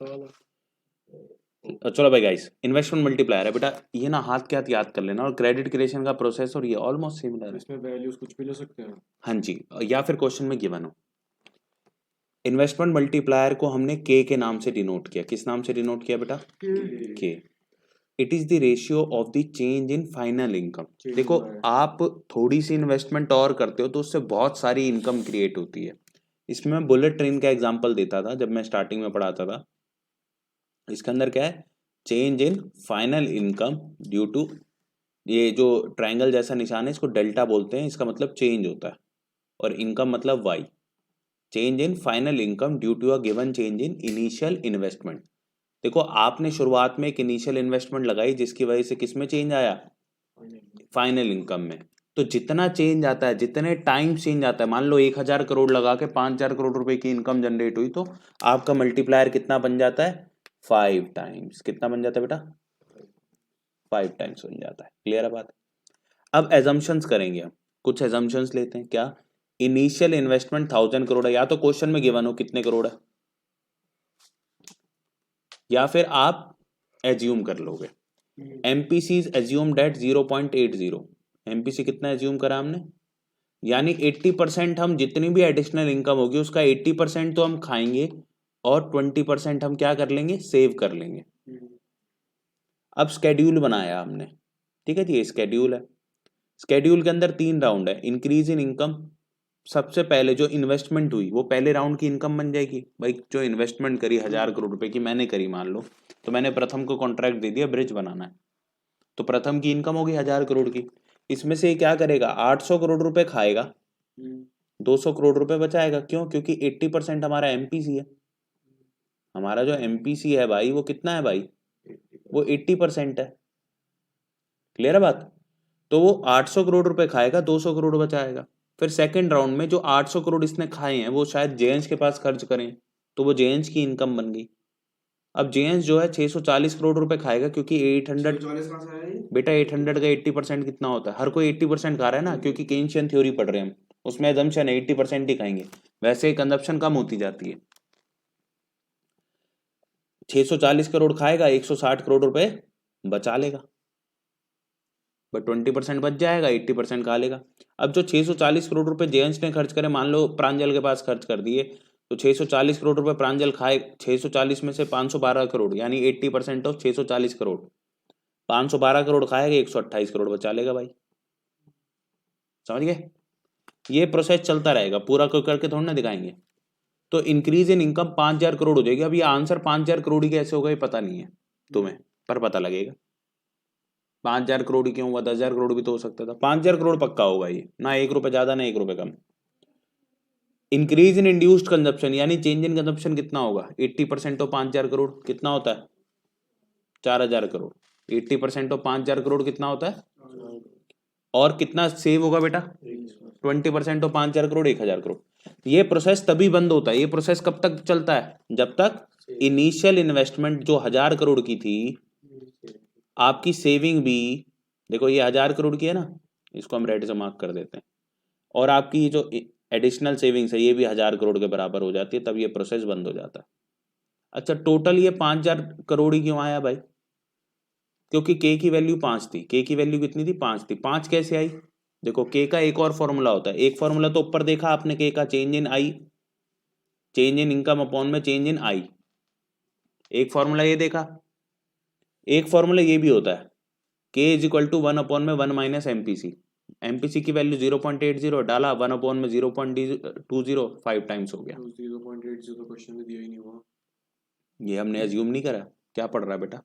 चलो भाई guys, investment multiplier है बेटा, ये ना हाथ के हाथ याद कर लेना। और क्रेडिट क्रिएशन का प्रोसेस और ये ऑलमोस्ट सिमिलर है। इसमें वैल्यूज कुछ भी ले सकते हैं। हाँ जी, या फिर क्वेश्चन में गिवन हो। इन्वेस्टमेंट मल्टीप्लायर को हमने के नाम से डिनोट किया। किस नाम से डिनोट किया बेटा? के। It is the ratio of the change in final income. देखो, आप थोड़ी सी इन्वेस्टमेंट और करते हो तो उससे बहुत सारी इनकम क्रिएट होती है। इसमें मैं बुलेट ट्रेन का एग्जांपल देता था जब मैं स्टार्टिंग में पढ़ाता था। इसके अंदर क्या है? Change in final income due to, ये जो ट्रायंगल जैसा निशान है इसको डेल्टा बोलते हैं, इसका मतलब चेंज होता है, और इनकम मतलब Y. Change in final income due to a given change in initial investment. देखो, आपने शुरुआत में एक इनिशियल इन्वेस्टमेंट लगाई जिसकी वजह से किस में चेंज आया? फाइनल इनकम में। तो जितना चेंज आता है, जितने टाइम चेंज आता है, मान लो 1000 करोड़ लगा के 5000 करोड़ रुपए की इनकम जनरेट हुई, तो आपका मल्टीप्लायर कितना बन जाता है? 5 टाइम्स। कितना बन जाता है बेटा? 5 टाइम्स बन जाता है। क्लियर है बात? अब एजम्पशंस करेंगे हम, कुछ एजम्पशंस लेते हैं। क्या? इनिशियल इन्वेस्टमेंट 1000 करोड़ है, या तो क्वेश्चन में गिवन हो कितने करोड़ है, या फिर आप एज्यूम कर लोगे। MPC is assumed at 0.80। MPC कितना एज्यूम करा हमने? यानी 80% हम जितनी भी एडिशनल इनकम होगी उसका 80% तो हम खाएंगे, और 20% हम क्या कर लेंगे? सेव कर लेंगे। अब स्केड्यूल बनाया हमने, ठीक है जी, ये स्केड्यूल है। स्केड्यूल के अंदर 3 राउंड है। इंक्रीज इन इनकम, सबसे पहले जो इन्वेस्टमेंट हुई वो पहले राउंड की इनकम बन जाएगी। भाई जो इन्वेस्टमेंट करी 1000 करोड़ रुपए की मैंने करी, मान लो, तो मैंने प्रथम को कॉन्ट्रैक्ट दे दिया ब्रिज बनाना है, तो प्रथम की इनकम होगी 1000 करोड़ की। इसमें से क्या करेगा? 800 करोड़ रुपए खाएगा, 200 करोड़ रुपए बचाएगा। क्यों? क्योंकि 80% हमारा एमपीसी है। हमारा जो एमपीसी है भाई वो कितना है भाई? वो 80% है। क्लियर है बात? तो वो 800 करोड़ रुपए खाएगा, 200 करोड़ बचाएगा। फिर सेकंड राउंड में जो 800 करोड़ इसने खाए हैं वो शायद जेएंस के पास खर्च करें, तो वो जेएंस की इनकम बन गई। अब जेएंस जो है 640 करोड़ रुपए खाएगा, क्योंकि 800, बेटा 800 का 80% कितना होता है? हर कोई 80% खा रहा है ना, क्योंकि केन्शियन थ्योरी पढ़ रहे हैं हम, उसमें एजम्पशन है 80% ही खाएंगे। वैसे कंजप्शन कम होती जाती है। 640 करोड़ खाएगा, 160 करोड़ रुपए बचा लेगा, बट 20% बच जाएगा, 80% खा लेगा। अब जो 640 करोड़ रुपए जेएंस ने खर्च करे, मान लो प्रांजल के पास खर्च कर दिए, तो 640 करोड़ रुपए प्रांजल खाए, 640 में से 512 करोड़ यानी 80% ऑफ 640 करोड़, 512 करोड़ खाएगा, 128 करोड़ बचा लेगा भाई। समझ गए? ये प्रोसेस चलता रहेगा, पूरा करके थोड़ा ना दिखाएंगे। तो इंक्रीज इन इनकम 5000 करोड़ हो जाएगी। अब ये आंसर 5000 करोड़ ही कैसे होगा ये पता नहीं है तुम्हें, पर पता लगेगा। 5000 करोड़ ही क्यों हुआ? 10,000 करोड़ भी तो हो सकता था। 5000 करोड़ पक्का होगा ये, ना 1 रुपए ज्यादा ना 1 रुपए कम। इंक्रीज इन इंड्यूस्ड कंजप्शन, यानी चेंज इन कंजप्शन कितना होगा? 80% ऑफ 5000 करोड़ कितना होता है? 4000 करोड़। 80% ऑफ 5000 करोड़ कितना होता है? और कितना सेव होगा बेटा? 20% ऑफ 5000 करोड़ 1000 करोड़। ये प्रोसेस तभी बंद होता है। ये प्रोसेस कब तक चलता है? जब तक इनिशियल इन्वेस्टमेंट जो 1000 करोड़ की थी, आपकी सेविंग भी, देखो ये 1000 करोड़ की है ना, इसको हम रेड से मार्क कर देते हैं, और आपकी जो एडिशनल सेविंग्स है ये भी 1000 करोड़ के बराबर हो जाती है, तब ये प्रोसेस बंद हो जाता है। अच्छा, टोटल ये 5000 करोड़ ही क्यों आया भाई? क्योंकि के की वैल्यू 5 थी। के की वैल्यू कितनी थी? 5 थी। 5 कैसे आई? देखो, के का एक और फॉर्मूला होता है। एक फॉर्मूला तो ऊपर देखा आपने के का, change in I, change in income upon में चेंज इन आई। एक फॉर्मूला ये देखा। एक फॉर्मूला ये भी होता है, के इज इक्वल टू 1 अपॉन में 1 माइनस एमपीसी। एमपीसी की वैल्यू 0.80 डाला, 1 अपॉन में 0.20, 5 टाइम्स हो गया। 0.80 तो क्वेश्चन में दिया ही नहीं हुआ। ये हमने एज्यूम नहीं करा। क्या पढ़ रहा है बेटा?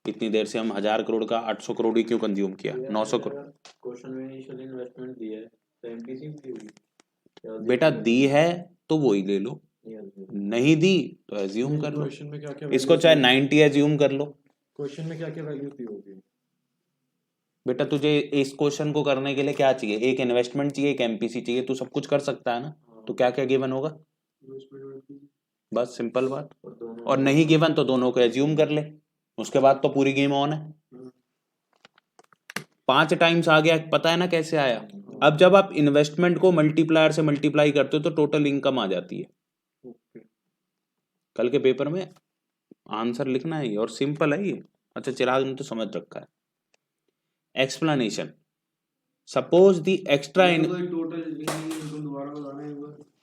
इतनी देर से हम 1000 करोड़ का 800 करोड़ ही क्यों कंज्यूम किया? 900 करोड़ क्वेश्चन में इनिशियल इन्वेस्टमेंट दिया है तो एमपीसी भी हुई बेटा दी है तो वो ही ले लो, नहीं दी तो एज्यूम कर लो। क्वेश्चन में क्या क्या इसको चाहे 90 एज्यूम कर लो। क्वेश्चन में क्या क्या वैल्यू दी होगी? बेटा तुझे इस क्वेश्चन को करने के लिए क्या चाहिए? एक इन्वेस्टमेंट चाहिए, एक एमपीसी चाहिए, तू सब कुछ कर सकता है ना। तो क्या क्या गिवन होगा? बस सिंपल बात। और नहीं गिवन तो दोनों को एज्यूम कर ले, उसके बाद तो पूरी गेम ऑन है। 5 टाइम्स आ गया, पता है ना कैसे आया? अब जब आप इन्वेस्टमेंट को मल्टीप्लायर से मल्टीप्लाई करते हो तो टोटल इनकम आ जाती है। कल के पेपर में आंसर लिखना है ये, और सिंपल है ये। अच्छा चिराग ने तो समझ रखा है। एक्सप्लेनेशन, सपोज द एक्स्ट्रा इन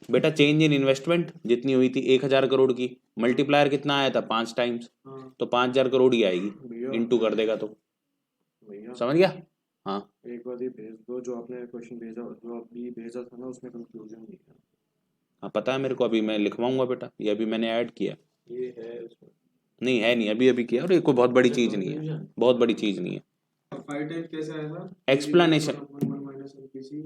बेटा चेंज इन इन्वेस्टमेंट जितनी हुई थी 1000 करोड़ की, मल्टीप्लायर कितना आया था 5 टाइम्स, तो 5000 करोड़ ही आएगी, भैया इनटू कर देगा तो। भैया समझ गया? हाँ एक बार ये भेज दो, जो आपने क्वेश्चन भेजा, जो अभी भेजा था ना, उसमें कंक्लूजन नहीं है। हाँ पता है मेरे को, अभी मैं लिखवाऊंगा बेटा, ये अभी मैंने ऐड किया। ये है उसमें नहीं है नहीं, अभी अभी किया, और ये कोई बहुत बड़ी चीज नहीं है, बहुत बड़ी चीज नहीं है। 5 टाइम्स कैसे आया था? Explanation, 1 minus MPC.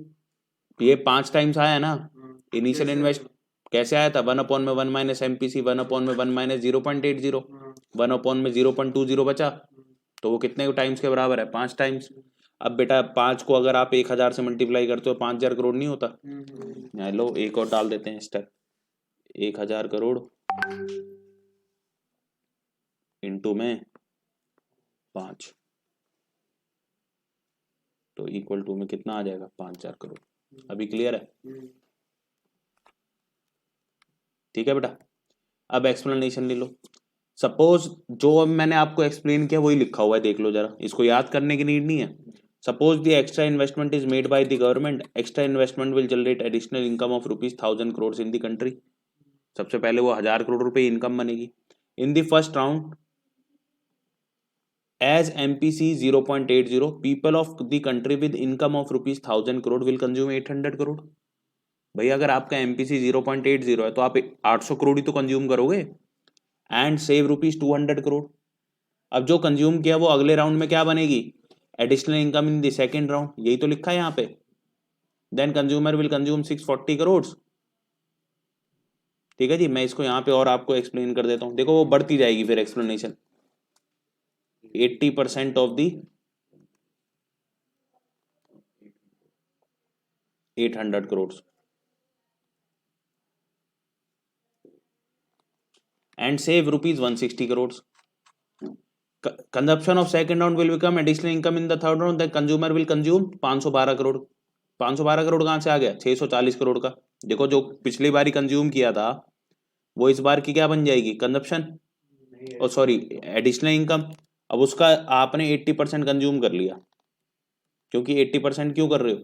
ये 5 टाइम्स आया ना इनिशियल कैसे इन्वेस्ट। आया? कैसे आया था? 1/1 माइनस एमपीसी, 1/1 माइनस 0.80, हाँ, 1/0.20 बचा, तो वो कितने टाइम्स के बराबर है? 5 टाइम्स। अब बेटा 5 को अगर आप 1000 से मल्टीप्लाई करते हो 5000 करोड़ नहीं होता? यहाँ लो एक और डाल देते हैं स्टेप, 1000 करोड़ इंटू में 5, तो इक्वल टू में कितना आ जाएगा? 5000 करोड़। अभी क्लियर है? ठीक है बेटा। अब एक्सप्लेनेशन ले लो। सपोज जो अब मैंने आपको एक्सप्लेन किया वही लिखा हुआ है, देख लो जरा, इसको याद करने की नीड नहीं है। Suppose the extra investment is made by the government, extra investment will generate additional income of ₹1000 crore in the country. सबसे पहले वो 1000 करोड़ रुपए इनकम बनेगी। In the first round as MPC 0.80, people of the country with income of ₹1000 crore will consume 800 crore. भाई अगर आपका MPC 0.80 है तो आप 800 करोड़ ही तो कंज्यूम करोगे, एंड सेव ₹200 करोड़। अब जो कंज्यूम किया वो अगले राउंड में क्या बनेगी? Additional income in the second round, यही तो लिखा है यहाँ पे। Then consumer will consume 640 crore. ठीक है जी, मैं इसको यहाँ पे और आपको एक्सप्लेन कर देता हूँ, देखो वो बढ़ती जाएगी फिर explanation. 80% of the 800 crore and save ₹160 crores. Consumption of second round will become additional income in the third round. The consumer will consume 512 crore. 512 crore कहाँ से आ गया? 640 करोड़ का। देखो जो पिछली बारी कंज्यूम किया था वो इस बार की क्या बन जाएगी? कंजप्शन, और सॉरी एडिशनल इनकम। अब उसका आपने 80% कंज्यूम कर लिया, क्योंकि 80% क्यों कर रहे हो?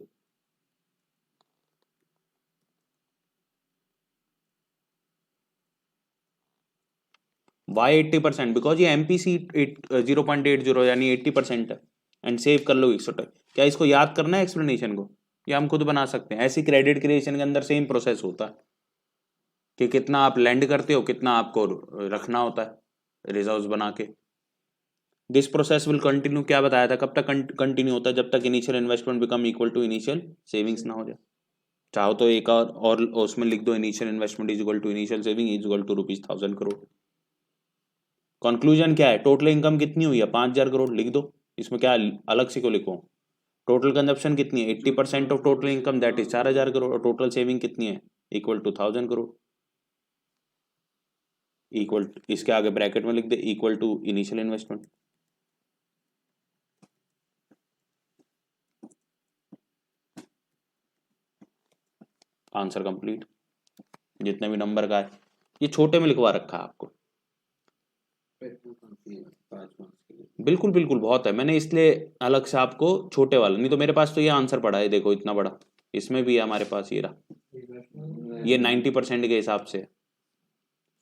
वाई 80%? बिकॉज ये MPC 0.80 यानी 80% है, एंड सेव कर लो 100। क्या इसको याद करना है एक्सप्लेनेशन को, या हम खुद बना सकते हैं? ऐसी क्रेडिट क्रिएशन के अंदर सेम प्रोसेस होता है कि कितना आप लैंड करते हो, कितना आपको रखना होता है रिजर्व्स बना के। दिस प्रोसेस विल कंटिन्यू, क्या बताया था, कब तक कंटिन्यू होता है? जब तक initial investment become equal to initial savings ना हो जाए। चाहो तो एक और उसमें लिख दो, initial investment is equal to initial saving is equal to ₹1000 crore. Conclusion क्या है? टोटल इनकम कितनी हुई है? 5000 करोड़ लिख दो। इसमें क्या अलग से क्यों लिखो? टोटल कंजप्शन कितनी है? 80% of total income, that is 4000 crore. और टोटल सेविंग कितनी है? Equal to 1000 crore. इक्वल इसके आगे ब्रैकेट में लिख दे equal to initial investment. Answer complete. जितने भी नंबर का है ये छोटे में लिखवा रखा है आपको। बिल्कुल बिल्कुल बहुत है, मैंने इसलिए अलग से आपको छोटे वाला, नहीं तो मेरे पास तो ये आंसर पड़ा है, देखो इतना बड़ा, इसमें भी है हमारे पास ये रहा। ये 90% के हिसाब से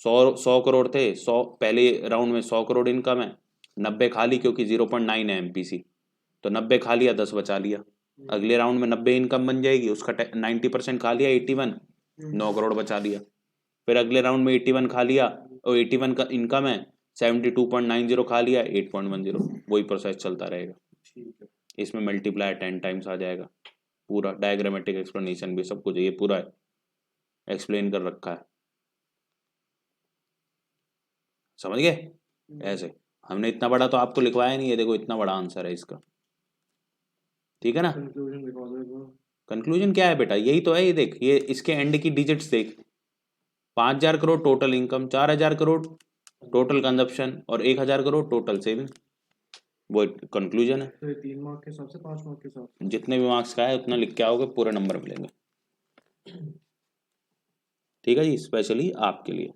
100 करोड़ थे, 100 पहले राउंड में 100 करोड़ इनकम है, 90 खा ली क्योंकि 0.9 है MPC, तो 90 खा लिया, 10 बचा लिया। अगले राउंड में 90 इनकम बन जाएगी, उसका 90% खा लिया, 81, 9 करोड़ बचा लिया। फिर अगले राउंड में 81 खा लिया, और 81 का इनकम है, 72.90 खा लिया, 8.10, वही प्रोसेस चलता रहेगा। इसमें मल्टीप्लाई 10 टाइम्स आ जाएगा। पूरा डायग्रामेटिक एक्सप्लेनेशन भी सब कुछ ये पूरा एक्सप्लेन कर रखा है। समझ गए? ऐसे हमने इतना बड़ा तो आपको लिखवाया नहीं है, देखो इतना बड़ा आंसर है इसका। ठीक है ना? कंक्लूजन लिखवा दो एक बार। कंक्लूजन क्या है बेटा? यही तो है, ये देख, ये इसके एंड की डिजिट्स देख, 5000 crore total income, 4000 crore total consumption, और 1000 करोड़ टोटल सेविंग। वो कंक्लूजन है। तो ये 3 मार्क के हिसाब से, 5 मार्क के हिसाब से? जितने भी मार्क्स का है उतना लिख के आओगे, पूरे नंबर मिलेंगे। ठीक है जी, स्पेशली आपके लिए।